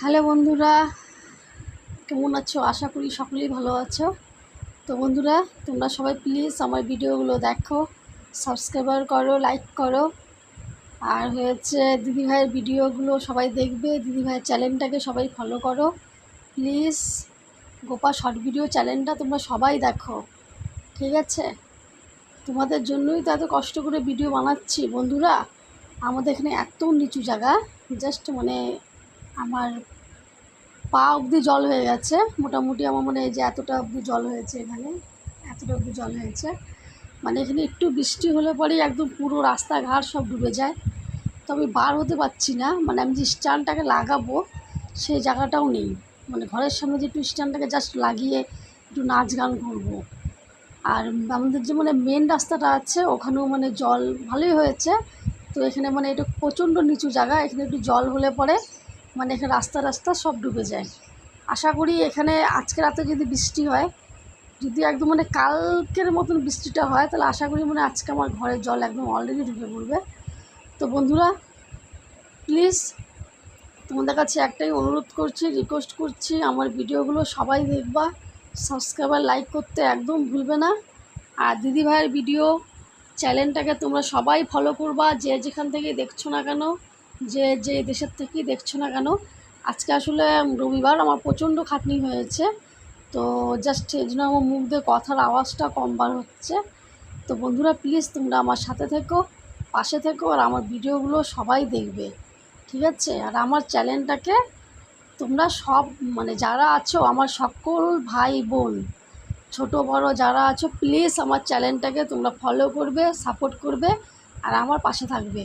Hello বন্ধুরা, কেমন আছো? আশা করি সকলেই ভালো আছো। তো বন্ধুরা, তোমরা সবাই প্লিজ আমার ভিডিওগুলো দেখো, সাবস্ক্রাইবার করো, লাইক করো। আর হয়েছে দিদিভাইয়ের ভিডিওগুলো সবাই দেখবে, দিদিভাইয়ের চ্যানেলটাকে সবাই ফলো করো প্লিজ। গোপা শর্ট ভিডিও চ্যানেলটা তোমরা সবাই দেখো, ঠিক আছে? তোমাদের জন্যই তো এত কষ্ট করে ভিডিও বানাচ্ছি বন্ধুরা। আমাদের এখানে এত নিচু জায়গা, জাস্ট আমার পা অবধি জল হয়ে গেছে। মোটামুটি আমার মনে হয় যে এতটা অবধি জল হয়েছে, এখানে এতটা অবধি জল হয়েছে। এখানে একটু বৃষ্টি হলে পরেই একদম পুরো রাস্তাঘাট সব ডুবে যায়। তো আমি বার হতে পারছি না, আমি যে স্ট্যান্ডটাকে লাগাবো সেই জায়গাটাও নেই। ঘরের সামনে যে একটু স্ট্যান্ডটাকে জাস্ট লাগিয়ে একটু নাচ গান করবো। আর আমাদের যে মেন রাস্তাটা আছে ওখানেও জল ভালোই হয়েছে। তো এখানে এটা প্রচণ্ড নিচু জায়গা, এখানে একটু জল হলে পরে এখানে রাস্তা সব ডুবে যায়। আশা করি এখানে আজকে রাতে যদি বৃষ্টি হয়, যদি একদম কালকের মতন বৃষ্টিটা হয়, তাহলে আশা করি আজকে আমার ঘরের জল একদম অলরেডি ঢুকে পড়বে। তো বন্ধুরা প্লিজ, তোমাদের কাছে একটাই অনুরোধ করছি, রিকোয়েস্ট করছি, আমার ভিডিওগুলো সবাই দেখবা, সাবস্ক্রাইবার লাইক করতে একদম ভুলবে না। আর দিদিভাইয়ের ভিডিও চ্যানেলটাকে তোমরা সবাই ফলো করবা, যে যেখান থেকে দেখছো না কেন, যে দেশের থেকেই দেখছো না কেন। আজকে আসলে রবিবার, আমার প্রচণ্ড খাটনি হয়েছে, তো জাস্ট এই জন্য আমার মুখ দিয়ে কথার আওয়াজটা কম বার হচ্ছে। তো বন্ধুরা প্লিজ, তোমরা আমার সাথে থেকো, পাশে থেকো, আর আমার ভিডিওগুলো সবাই দেখবে, ঠিক আছে? আর আমার চ্যানেলটাকে তোমরা সব যারা আছো, আমার সকল ভাই বোন ছোট বড় যারা আছো, প্লিজ আমার চ্যানেলটাকে তোমরা ফলো করবে, সাপোর্ট করবে, আর আমার পাশে থাকবে।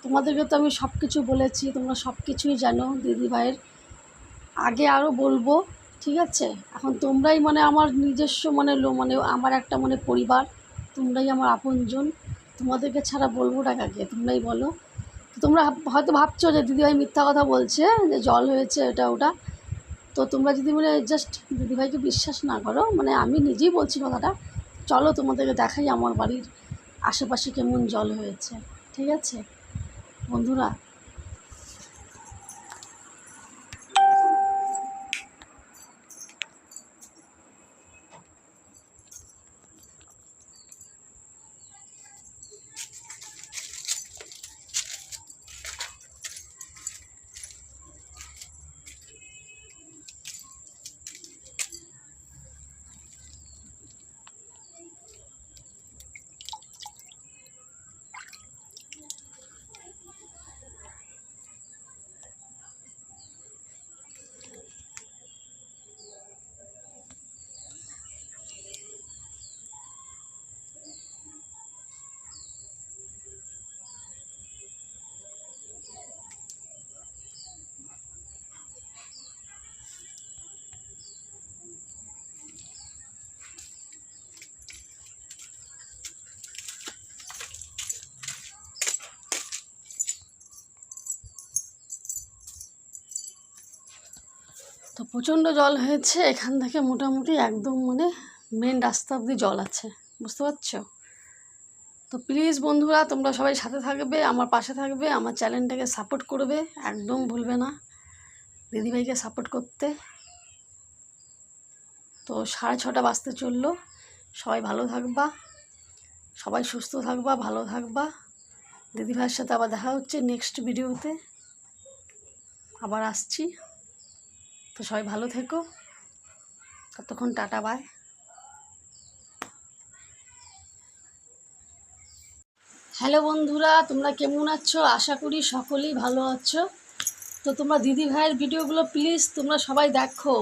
তোমাদেরকে তো আমি সব কিছু বলেছি, তোমরা সব কিছুই জানো দিদিভাইয়ের, আগে আরও বলবো, ঠিক আছে? এখন তোমরাই আমার নিজস্ব আমার একটা পরিবার, তোমরাই আমার আপনজন। তোমাদেরকে ছাড়া বলবো না কাকে, তোমরাই বলো। তো তোমরা হয়তো ভাবছো যে দিদিভাই মিথ্যা কথা বলছে, যে জল হয়েছে এটা ওটা। তো তোমরা যদি জাস্ট দিদিভাইকে বিশ্বাস না করো, আমি নিজেই বলছি কথাটা, চলো তোমাদেরকে দেখাই আমার বাড়ির আশেপাশে কেমন জল হয়েছে, ঠিক আছে বন্ধুরা? তো প্রচণ্ড জল হয়েছে, এখান থেকে মোটামুটি একদম মেন রাস্তা অবধি জল আছে, বুঝতে পারছো? তো প্লিজ বন্ধুরা, তোমরা সবাই সাথে থাকবে, আমার পাশে থাকবে, আমার চ্যানেলটাকে সাপোর্ট করবে, একদম ভুলবে না দিদিভাইকে সাপোর্ট করতে। তো 6:30 বাজতে চললো, সবাই ভালো থাকবা, সবাই সুস্থ থাকবা, ভালো থাকবা। দিদিভাইয়ের সাথে আবার দেখা হচ্ছে নেক্সট ভিডিওতে, আবার আসছি। তো সবাই ভালো থেকো, ততক্ষণ টাটা, বাই। হ্যালো বন্ধুরা, তোমরা কেমন আছো? আশা করি সকলেই ভালো আছো। তো তোমরা দিদিভাইয়ের ভিডিওগুলো প্লিজ তোমরা সবাই দেখো,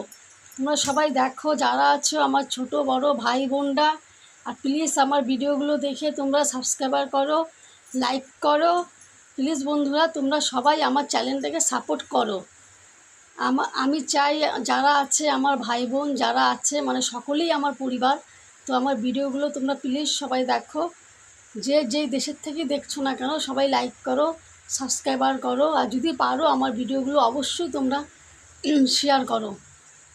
তোমরা সবাই দেখো যারা আছো আমার ছোট বড় ভাই বোনরা। আর প্লিজ আমার ভিডিওগুলো দেখে তোমরা সাবস্ক্রাইবার করো, লাইক করো। প্লিজ বন্ধুরা, তোমরা সবাই আমার চ্যানেলটাকে সাপোর্ট করো। আমি চাই যারা আছে আমার ভাই বোন যারা আছে, সকলেই আমার পরিবার। তো আমার ভিডিওগুলো তোমরা প্লিজ সবাই দেখো, যেই দেশের থেকে দেখছো না কেন, সবাই লাইক করো, সাবস্ক্রাইবার করো, আর যদি পারো আমার ভিডিওগুলো অবশ্যই তোমরা শেয়ার করো।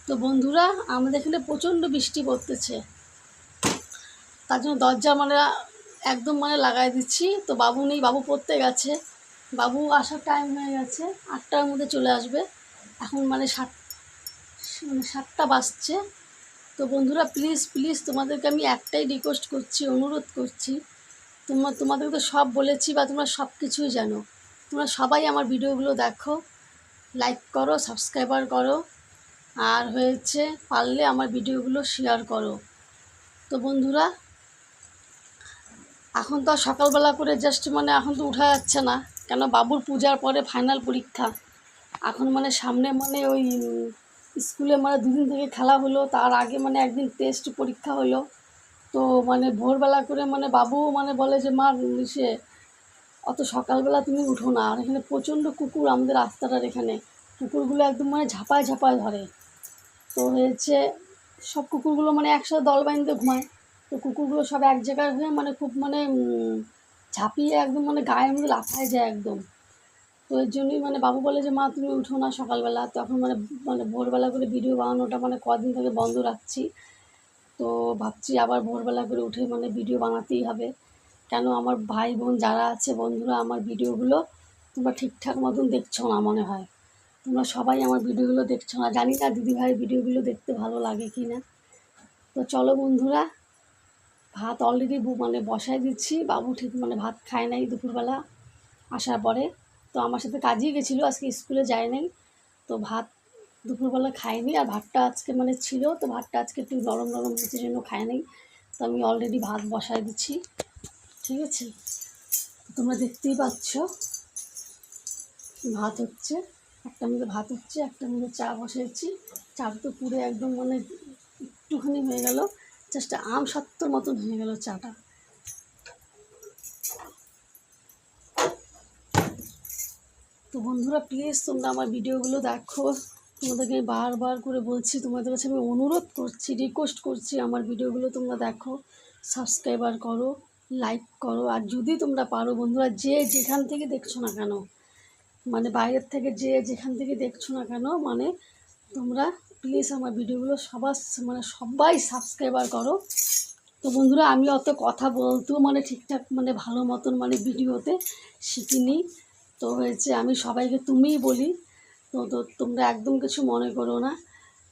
তো বন্ধুরা, আমাদের এখানে প্রচণ্ড বৃষ্টি পড়তেছে, তার জন্য দরজা একদম লাগাই দিচ্ছি। তো বাবু নেই, বাবু পড়তে গেছে, বাবু আসার টাইম হয়ে গেছে, 8টার মধ্যে চলে আসবে। এখন মানে 7টা বাজছে। তো বন্ধুরা প্লিজ প্লিজ তোমাদেরকে আমি একটাই রিকোয়েস্ট করছি, অনুরোধ করছি, তোমাদেরকে তো সব বলেছি বা তোমরা সব কিছুই জানো, তোমরা সবাই আমার ভিডিওগুলো দেখো, লাইক করো, সাবস্ক্রাইবার করো, আর হয়েছে পারলে আমার ভিডিওগুলো শেয়ার করো। তো বন্ধুরা এখন তো আর সকালবেলা করে জাস্ট মানে এখন তো উঠা যাচ্ছে না, কেন বাবুর পূজার পরে ফাইনাল পরীক্ষা। এখন মানে সামনে মানে ওই স্কুলে মানে 2 দিন থেকে খেলা হলো, তার আগে মানে একদিন টেস্ট পরীক্ষা হলো। তো মানে ভোরবেলা করে মানে বাবু মানে বলে যে মা সে অত সকালবেলা তুমি উঠো না। আর এখানে প্রচণ্ড কুকুর, আমাদের রাস্তাটার এখানে কুকুরগুলো একদম মানে ঝাঁপায় ঝাঁপায় ধরে। তো হয়েছে সব কুকুরগুলো মানে একসাথে দল বাঁধতে ঘুমায়। তো কুকুরগুলো সব এক জায়গায় হয়ে মানে খুব মানে ঝাঁপিয়ে একদম মানে গায়ের মধ্যে লাফায় যায় একদম। তো এর জন্যই মানে বাবু বলে যে মা তুমি উঠো না সকালবেলা। তখন মানে মানে ভোরবেলা করে ভিডিও বানানোটা মানে কদিন থেকে বন্ধ রাখছি। তো ভাবছি আবার ভোরবেলা করে উঠে মানে ভিডিও বানাতেই হবে, কেন আমার ভাই বোন যারা আছে বন্ধুরা আমার ভিডিওগুলো তোমরা ঠিকঠাক মতন দেখছো না মনে হয়, তোমরা সবাই আমার ভিডিওগুলো দেখছো না। জানি না দিদিভাইয়ের ভিডিওগুলো দেখতে ভালো লাগে কি না। তো চলো বন্ধুরা, ভাত অলরেডি মানে বসায় দিচ্ছি। বাবু ঠিক মানে ভাত খায় নাই দুপুরবেলা আসার পরে। তো আমার সাথে কাজেই গেছিলো, আজকে স্কুলে যায় নাই। তো ভাত দুপুরবেলা খায়নি, আর ভাতটা আজকে মানে ছিল, তো ভাতটা আজকে একটু নরম নরম হয়েছে জন্য খায় নাই। তো আমি অলরেডি ভাত বসায় দিচ্ছি, ঠিক আছে। তোমরা দেখতেই পাচ্ছ ভাত হচ্ছে, একটা মধ্যে ভাত হচ্ছে, একটা মধ্যে চা বসিয়েছি। চাটা তো পুরো একদম মানে একটুখানি হয়ে গেল, জাস্ট আম সত্তর মতন হয়ে গেল চাটা। তো বন্ধুরা প্লিজ তোমরা আমার ভিডিওগুলো দেখো, তোমাদেরকে বারবার করে বলছি, তোমাদের কাছে আমি অনুরোধ করছি, রিকোয়েস্ট করছি, আমার ভিডিওগুলো তোমরা দেখো, সাবস্ক্রাইবার করো, লাইক করো। আর যদি তোমরা পারো বন্ধুরা, যে যেখান থেকে দেখছো না কেন, মানে বাইরের থেকে যে যেখান থেকে দেখছো না কেন, মানে তোমরা প্লিজ আমার ভিডিওগুলো সবাই সাবস্ক্রাইবার করো। তো বন্ধুরা আমি অত কথা বলতেও মানে ঠিকঠাক মানে ভালো মতন মানে ভিডিওতে শিখিনি। তো হয়েছে আমি সবাইকে তুমিই বলি, তো তোমরা একদম কিছু মনে করো না,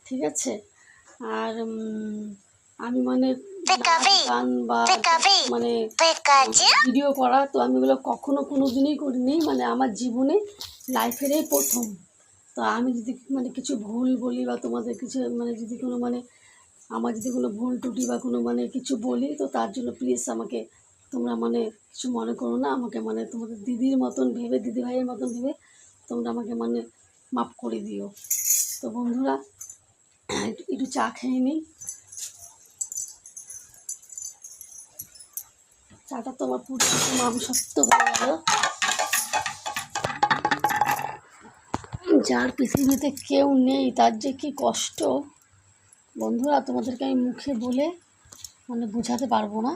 ঠিক আছে। আর আমি মানে গান বা মানে ভিডিও করা, তো আমি এগুলো কখনো কোনো দিনই করিনি, মানে আমার জীবনে লাইফেরই প্রথম। তো আমি যদি মানে কিছু ভুল বলি বা তোমাদের কিছু মানে যদি কোনো মানে আমার যদি কোনো ভুল ত্রুটি বা কোনো মানে কিছু বলি, তো তার জন্য প্লিজ আমাকে তোমরা মানে কিছু মনে করো না, আমাকে মানে তোমাদের দিদির মতন ভেবে, দিদিভাইয়ের মতন ভেবে তোমরা আমাকে মানে মাফ করে দিও। তো বন্ধুরা একটু চা খেয়ে নিই। চাটা তো আমার পুরো মাংসত্ব হয়ে গেল। যার পৃথিবীতে কেউ নেই তার যে কি কষ্ট বন্ধুরা, তোমাদেরকে আমি মুখে বলে মানে বোঝাতে পারবো না।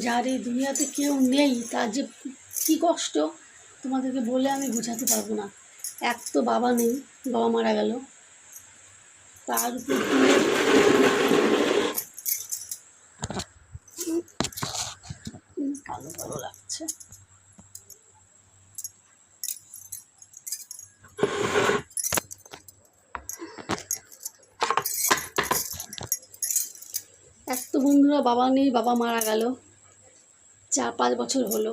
যার এই দুনিয়াতে কেউ নেই তার যে কী কষ্ট তোমাদেরকে বলে আমি বোঝাতে পারবো না। এক তো বাবা নেই, বাবা মারা গেল, তার উপর কালো কালো লাগছে। এক তো বন্ধুরা বাবা নেই, বাবা মারা গেল 4-5 বছর হলো।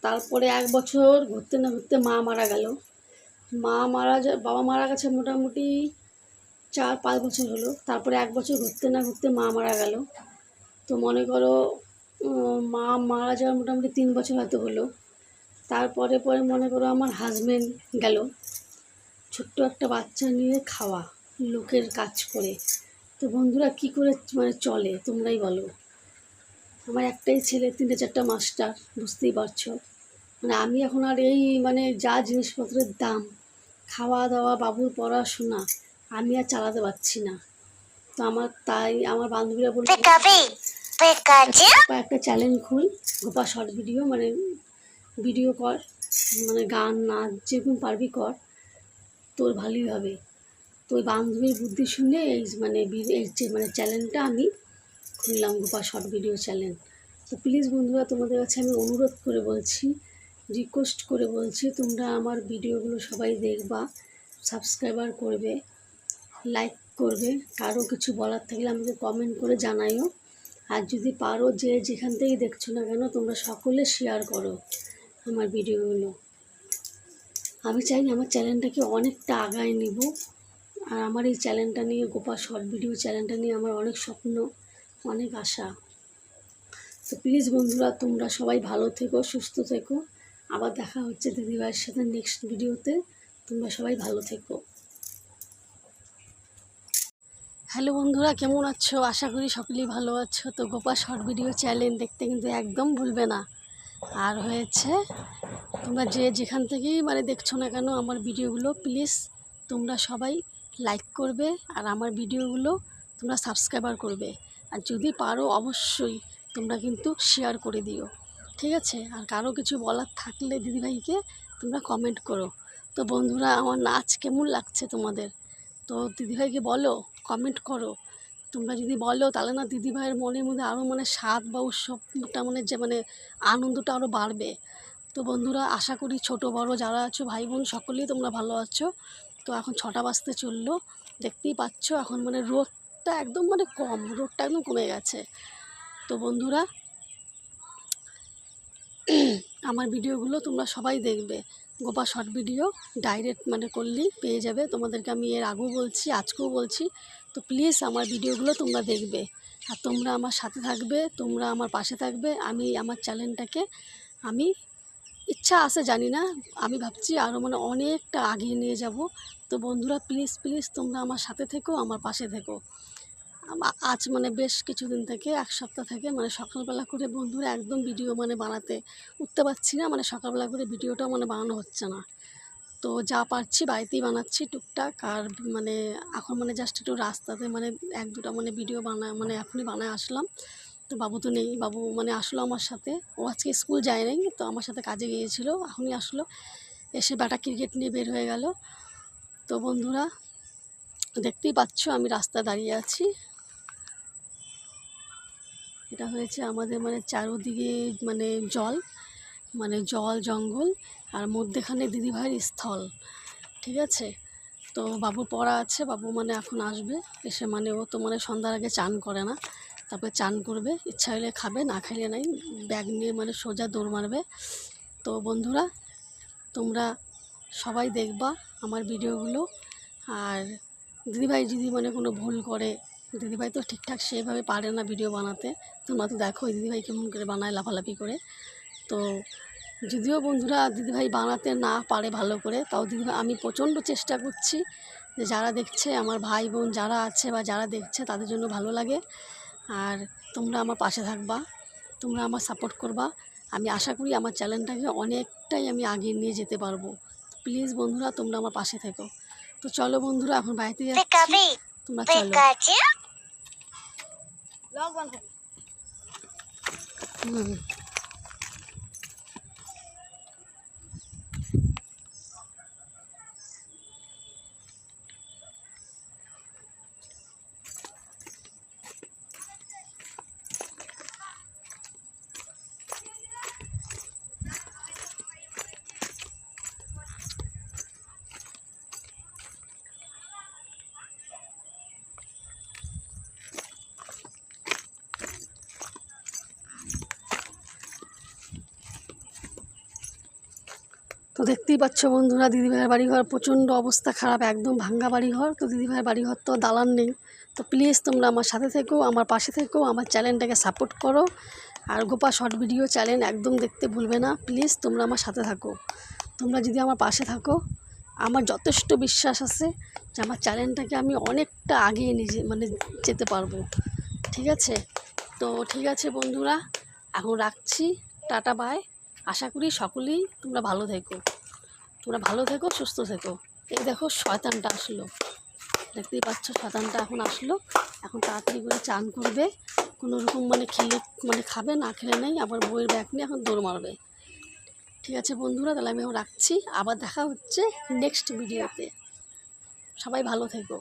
তারপরে 1 বছর ঘুরতে না ঘুরতে মা মারা গেল। বাবা মারা গেছে মোটামুটি 4-5 বছর হলো। তারপরে 1 বছর ঘুরতে না ঘুরতে মা মারা গেল। তো মনে করো মা মারা যাওয়ার মোটামুটি 3 বছর হয়তো হলো। তারপরে মনে করো আমার হাজব্যান্ড গেল, ছোট্ট একটা বাচ্চা নিয়ে খাওয়া, লোকের কাজ করে। তো বন্ধুরা কী করে মানে চলে তোমরাই বলো। আমার একটাই ছেলে, 3-4টা মাস্টার, বুঝতেই পারছো। মানে আমি এখন আর এই মানে যা জিনিসপত্রের দাম, খাওয়া দাওয়া, বাবুর পড়াশোনা, আমি আর চালাতে পারছি না। তো তাই আমার বান্ধবীরা বলল একটা চ্যালেঞ্জ খুল, গোপা শর্ট ভিডিও মানে ভিডিও কর, মানে গান নাচ যেরকম পারবি কর, তোর ভালোই হবে। তো ওই বান্ধবীর বুদ্ধি শুনে এই মানে চ্যানেলটা আমি খুললাম, গোপা শর্ট ভিডিও চ্যানেল। তো প্লিজ বন্ধুরা তোমাদের কাছে আমি অনুরোধ করে বলছি, রিকোয়েস্ট করে বলছি, তোমরা আমার ভিডিওগুলো সবাই দেখবা, সাবস্ক্রাইবার করবে, লাইক করবে। কারো কিছু বলার থাকলে আমাকে কমেন্ট করে জানাইও। আর যদি পারো, যে যেখান থেকেই দেখছো না কেন, তোমরা সকলে শেয়ার করো আমার ভিডিওগুলো। আমি চাই আমার চ্যানেলটাকে অনেকটা আগায় নিব। আর আমার এই চ্যানেলটা নিয়ে, গোপা শর্ট ভিডিও চ্যানেলটা নিয়ে আমার অনেক স্বপ্ন, অনেক আশা। তো প্লিজ বন্ধুরা, তোমরা সবাই ভালো থেকো, সুস্থ থেকো। আবার দেখা হচ্ছে দিদিভাইয়ের সাথে নেক্সট ভিডিওতে। তোমরা সবাই ভালো থেকো। হ্যালো বন্ধুরা, কেমন আছো? আশা করি সকলেই ভালো আছো। তো গোপা শর্ট ভিডিও চ্যানেল দেখতে কিন্তু একদম ভুলবে না। আর হয়েছে, তোমরা যে যেখান থেকেই দেখছো না কেন আমার ভিডিওগুলো, প্লিজ তোমরা সবাই লাইক করবে। আর আমার ভিডিওগুলো তোমরা সাবস্ক্রাইবার করবে। আর যদি পারো অবশ্যই তোমরা কিন্তু শেয়ার করে দিও, ঠিক আছে? আর কারো কিছু বলার থাকলে দিদিভাইকে তোমরা কমেন্ট করো। তো বন্ধুরা, আমার নাচ কেমন লাগছে তোমাদের? তো দিদিভাইকে বলো, কমেন্ট করো। তোমরা যদি বলো তাহলে না দিদিভাইয়ের মনের মধ্যে আরও স্বাদ বা উৎসবটা যে আনন্দটা আরও বাড়বে। তো বন্ধুরা, আশা করি ছোট বড় যারা আছো, ভাই বোন, সকলেই তোমরা ভালো আছো। তো এখন 6টা বাজতে চললো, দেখতেই পাচ্ছ। এখন রোদটা একদম কম, রোদটা একদম কমে গেছে। তো বন্ধুরা, আমার ভিডিওগুলো তোমরা সবাই দেখবে। গোপা শর্ট ভিডিও ডাইরেক্ট করলেই পেয়ে যাবে। তোমাদেরকে আমি এর আগেও বলছি, আজকেও বলছি। তো প্লিজ আমার ভিডিওগুলো তোমরা দেখবে, আর তোমরা আমার সাথে থাকবে, তোমরা আমার পাশে থাকবে। আমি আমার চ্যানেলটাকে আমি ইচ্ছা আছে জানি না, আমি ভাবছি আরও অনেকটা আগিয়ে নিয়ে যাব। তো বন্ধুরা, প্লিজ প্লিজ তোমরা আমার সাথে থেকো, আমার পাশে থেকো। আজ বেশ কিছুদিন থেকে, এক সপ্তাহ থেকে সকালবেলা করে বন্ধুরা একদম ভিডিও বানাতে উঠতে পারছি না। সকালবেলা করে ভিডিওটাও বানানো হচ্ছে না। তো যা পারছি বাড়িতেই বানাচ্ছি টুকটাক। আর এখন জাস্ট একটু রাস্তাতে এক দুটা ভিডিও এখনই বানায় আসলাম। তো বাবু তো নেই, বাবু আসলো আমার সাথে। ও আজকে স্কুল যায় নাই, তো আমার সাথে কাজে গিয়েছিল, এখনই আসলো। এসে ব্যাটা ক্রিকেট নিয়ে বের হয়ে গেল। তো বন্ধুরা, দেখতেই পাচ্ছ আমি রাস্তায় দাঁড়িয়ে আছি। এটা হয়েছে আমাদের চারোদিকে জল, জল জঙ্গল, আর মধ্যেখানে দিদিভাইয়ের স্থল, ঠিক আছে? তো বাবু পড়া আছে, বাবু এখন আসবে। এসে ও তো সন্ধ্যার আগে চান করে না, তারপরে চান করবে, ইচ্ছা হলে খাবে, না খাইলে নাই, ব্যাগ নিয়ে সোজা দৌড় মারবে। তো বন্ধুরা, তোমরা সবাই দেখবা আমার ভিডিওগুলো। আর দিদিভাই যদি কোনো ভুল করে, দিদিভাই তো ঠিকঠাক সেভাবে পারে না ভিডিও বানাতে। তোমরা তো দেখো দিদিভাই কেমন করে বানায়, লাফালাফি করে। তো যদিও বন্ধুরা দিদিভাই বানাতে না পারে ভালো করে, তাও দিদিভাই আমি প্রচণ্ড চেষ্টা করছি যে যারা দেখছে, আমার ভাই বোন যারা আছে বা যারা দেখছে, তাদের জন্য ভালো লাগে। আর তোমরা আমার পাশে থাকবা, তোমরা আমার সাপোর্ট করবা। আমি আশা করি আমার চ্যানেলটাকে অনেকটাই আমি আগিয়ে নিয়ে যেতে পারবো। প্লিজ বন্ধুরা, তোমরা আমার পাশে থেকো। তো চলো বন্ধুরা, এখন বাড়িতে যাচ্ছি, তোমরা চলো। তো দেখতেই পাচ্ছ বন্ধুরা, দিদিভাইয়ের বাড়িঘর প্রচণ্ড অবস্থা খারাপ, একদম ভাঙ্গা বাড়িঘর। তো দিদিভাইয়ের বাড়িঘর তো দালান নেই। তো প্লিজ তোমরা আমার সাথে থেকো, আমার পাশে থেকো, আমার চ্যানেলটাকে সাপোর্ট করো। আর গোপা শর্ট ভিডিও চ্যানেল একদম দেখতে ভুলবে না। প্লিজ তোমরা আমার সাথে থাকো। তোমরা যদি আমার পাশে থাকো, আমার যথেষ্ট বিশ্বাস আছে যে আমার চ্যানেলটাকে আমি অনেকটা আগিয়ে নিয়ে যেতে পারবো, ঠিক আছে? তো ঠিক আছে বন্ধুরা, এখন রাখছি, টাটা বাই। আশা করি সকলেই তোমরা ভালো থেকো, তোমরা ভালো থেকো, সুস্থ থেকো। এই দেখো শয়তানটা আসলো, দেখতেই পাচ্ছ শয়তানটা এখন আসলো। এখন তাড়াতাড়ি করে চান করবে, কোনো রকম খেলে খাবে, না খেলে নেই, আবার বইয়ের ব্যাগ নিয়ে এখন দৌড় মারবে। ঠিক আছে বন্ধুরা, তাহলে আমি এখন রাখছি, আবার দেখা হচ্ছে নেক্সট ভিডিওতে। সবাই ভালো থেকো।